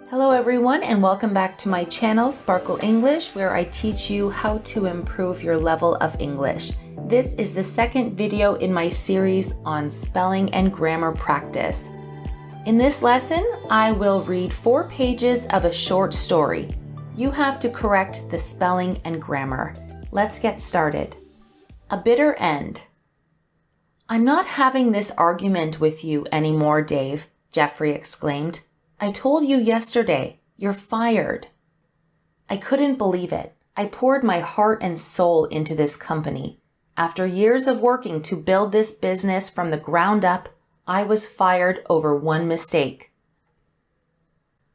Hello everyone and welcome back to my channel Sparkle English, where I teach you how to improve your level of English. This is the second video in my series on spelling and grammar practice. In this lesson, I will read 4 pages of a short story. You have to correct the spelling and grammar. Let's get started. A bitter end. "I'm not having this argument with you anymore, Dave," Jeffrey exclaimed. "I told you yesterday, you're fired." I couldn't believe it. I poured my heart and soul into this company. After years of working to build this business from the ground up, I was fired over one mistake.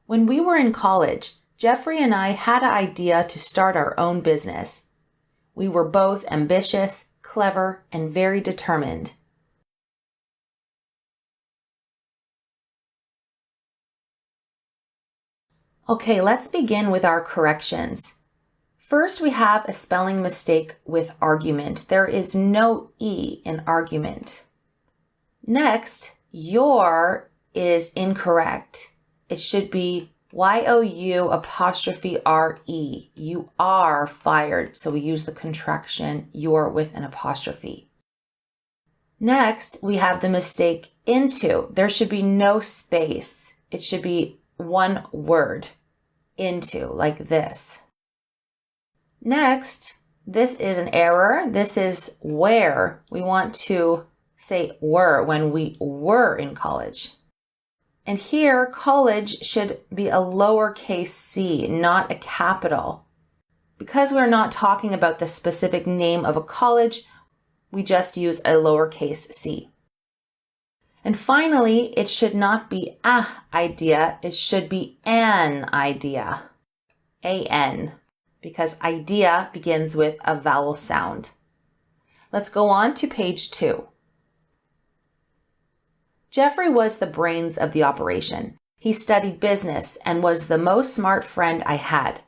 When we were in college, Jeffrey and I had an idea to start our own business. We were both ambitious, clever, and very determined. Okay, let's begin with our corrections. First, we have a spelling mistake with argument. There is no E in argument. Next, your is incorrect. It should be Y-O-U''re. You are fired, so we use the contraction your with an apostrophe. Next, we have the mistake into. There should be no space. It should be one word, into, like this. Next, this is an error. This is where. We want to say were when we were in college. And here, college should be a lowercase c, not a capital. Because we're not talking about the specific name of a college, we just use a lowercase c. And finally, it should not be a idea, it should be an idea. A-N, because idea begins with a vowel sound. Let's go on to page 2. Jeffrey was the brains of the operation. He studied business and was the most smart friend I had.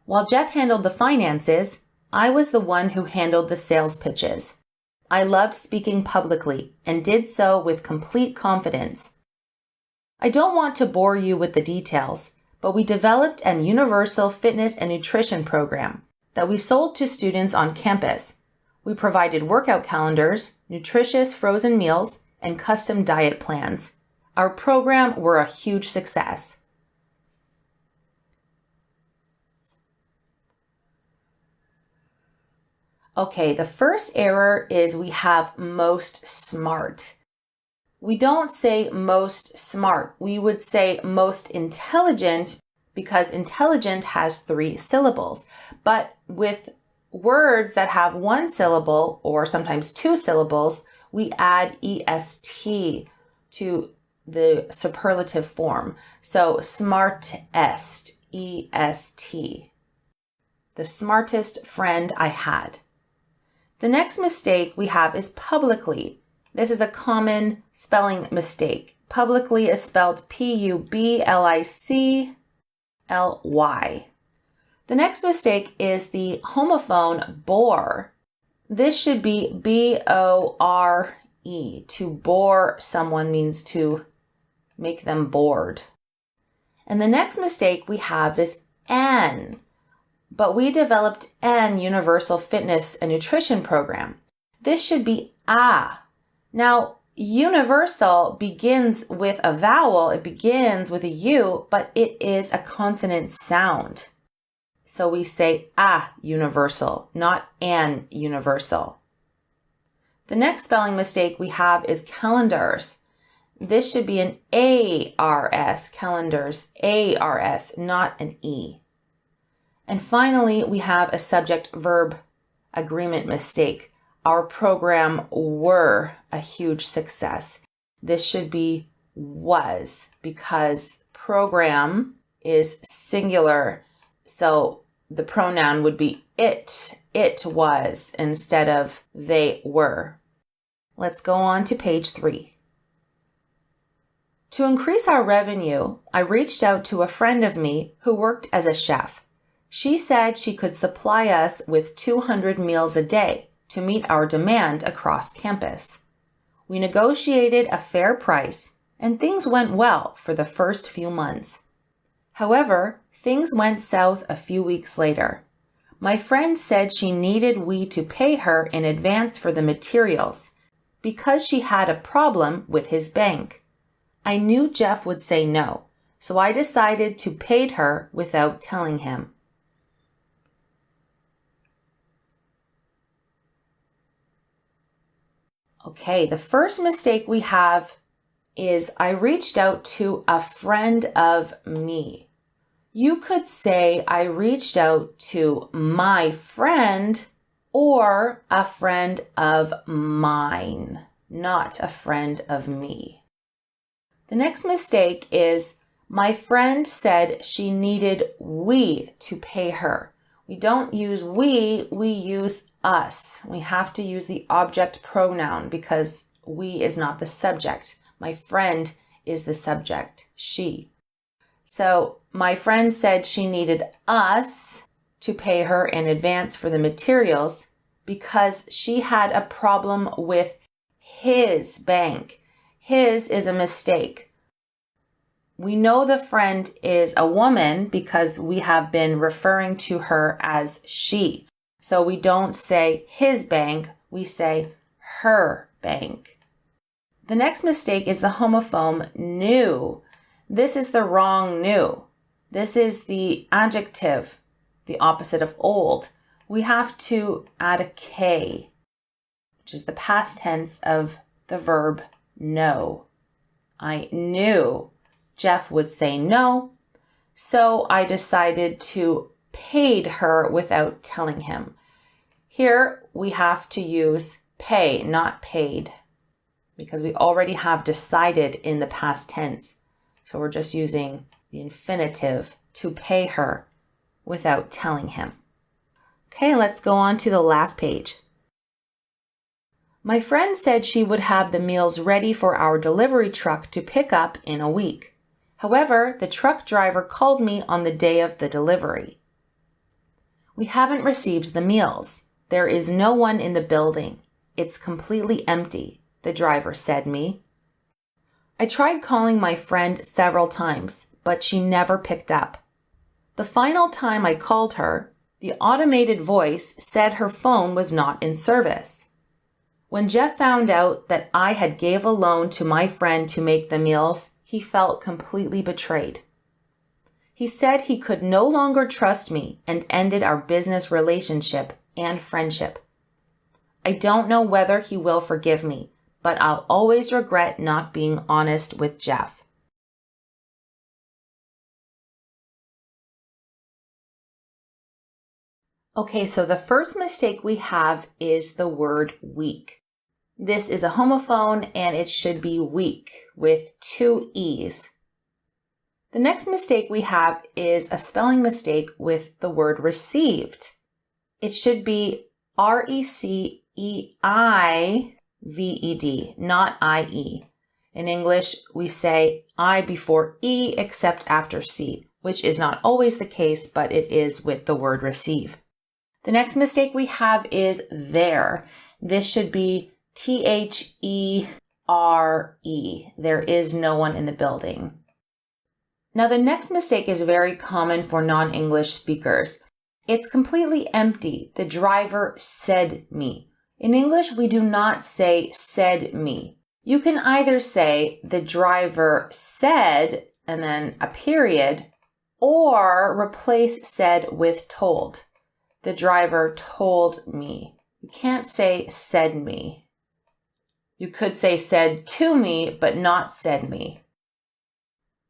While Jeff handled the finances, I was the one who handled the sales pitches. I loved speaking publicly and did so with complete confidence. I don't want to bore you with the details, but we developed an universal fitness and nutrition program that we sold to students on campus. We provided workout calendars, nutritious frozen meals, and custom diet plans. Our program were a huge success. Okay, the first error is we have most smart. We don't say most smart. We would say most intelligent because intelligent has 3 syllables. But with words that have 1 syllable or sometimes 2 syllables, we add est to the superlative form. So smartest, est. The smartest friend I had. The next mistake we have is publicly. This is a common spelling mistake. Publicly is spelled P-U-B-L-I-C-L-Y. The next mistake is the homophone bore. This should be B-O-R-E. To bore someone means to make them bored. And the next mistake we have is an. But we developed an universal fitness and nutrition program. This should be a. Now, universal begins with a vowel. It begins with a U, but it is a consonant sound. So we say a universal, not an universal. The next spelling mistake we have is calendars. This should be an A-R-S, calendars, A-R-S, not an E. And finally, we have a subject-verb agreement mistake. Our program were a huge success. This should be was because program is singular. So the pronoun would be it. It was instead of they were. Let's go on to page 3. To increase our revenue, I reached out to a friend of me who worked as a chef. She said she could supply us with 200 meals a day to meet our demand across campus. We negotiated a fair price, and things went well for the first few months. However, things went south a few weeks later. My friend said she needed we to pay her in advance for the materials because she had a problem with his bank. I knew Jeff would say no, so I decided to pay her without telling him. Okay, the first mistake we have is I reached out to a friend of me. You could say I reached out to my friend or a friend of mine, not a friend of me. The next mistake is my friend said she needed we to pay her. We don't use we use us. We have to use the object pronoun because we is not the subject. My friend is the subject, she. So my friend said she needed us to pay her in advance for the materials because she had a problem with his bank. His is a mistake. We know the friend is a woman because we have been referring to her as she. So we don't say his bank, we say her bank. The next mistake is the homophone new. This is the wrong new. This is the adjective, the opposite of old. We have to add a K, which is the past tense of the verb know. I knew Jeff would say no, so I decided to paid her without telling him. Here we have to use pay, not paid, because we already have decided in the past tense. So we're just using the infinitive to pay her without telling him. Okay, let's go on to the last page. My friend said she would have the meals ready for our delivery truck to pick up in a week. However, the truck driver called me on the day of the delivery. We haven't received the meals. There is no one in the building. It's completely empty, the driver said me. I tried calling my friend several times, but she never picked up. The final time I called her, the automated voice said her phone was not in service. When Jeff found out that I had gave a loan to my friend to make the meals, he felt completely betrayed. He said he could no longer trust me and ended our business relationship and friendship. I don't know whether he will forgive me, but I'll always regret not being honest with Jeff. Okay, so the first mistake we have is the word week. This is a homophone and it should be week with two E's. The next mistake we have is a spelling mistake with the word received. It should be R-E-C-E-I-V-E-D, not I-E. In English, we say I before E except after C, which is not always the case, but it is with the word receive. The next mistake we have is there. This should be T-H-E-R-E. There is no one in the building. Now, the next mistake is very common for non-English speakers. It's completely empty. The driver said me. In English, we do not say said me. You can either say the driver said and then a period, or replace said with told. The driver told me. You can't say said me. You could say said to me, but not said me.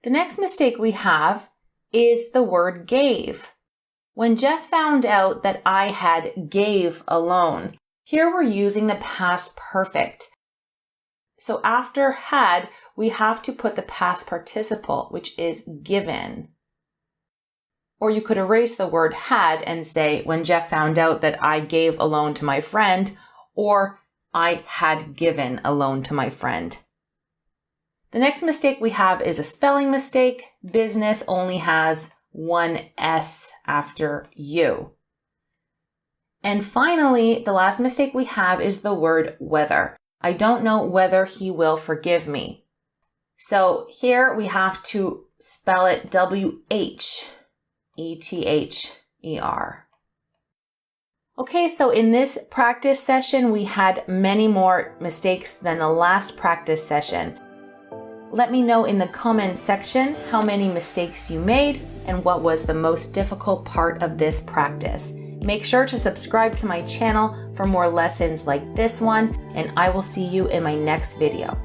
The next mistake we have is the word gave. When Jeff found out that I had gave a loan, here we're using the past perfect. So after had, we have to put the past participle, which is given. Or you could erase the word had and say, when Jeff found out that I gave a loan to my friend, or I had given a loan to my friend. The next mistake we have is a spelling mistake. Business only has one S after you. And finally, the last mistake we have is the word whether. I don't know whether he will forgive me. So here we have to spell it W-H-E-T-H-E-R. Okay, so in this practice session, we had many more mistakes than the last practice session. Let me know in the comment section how many mistakes you made and what was the most difficult part of this practice. Make sure to subscribe to my channel for more lessons like this one, and I will see you in my next video.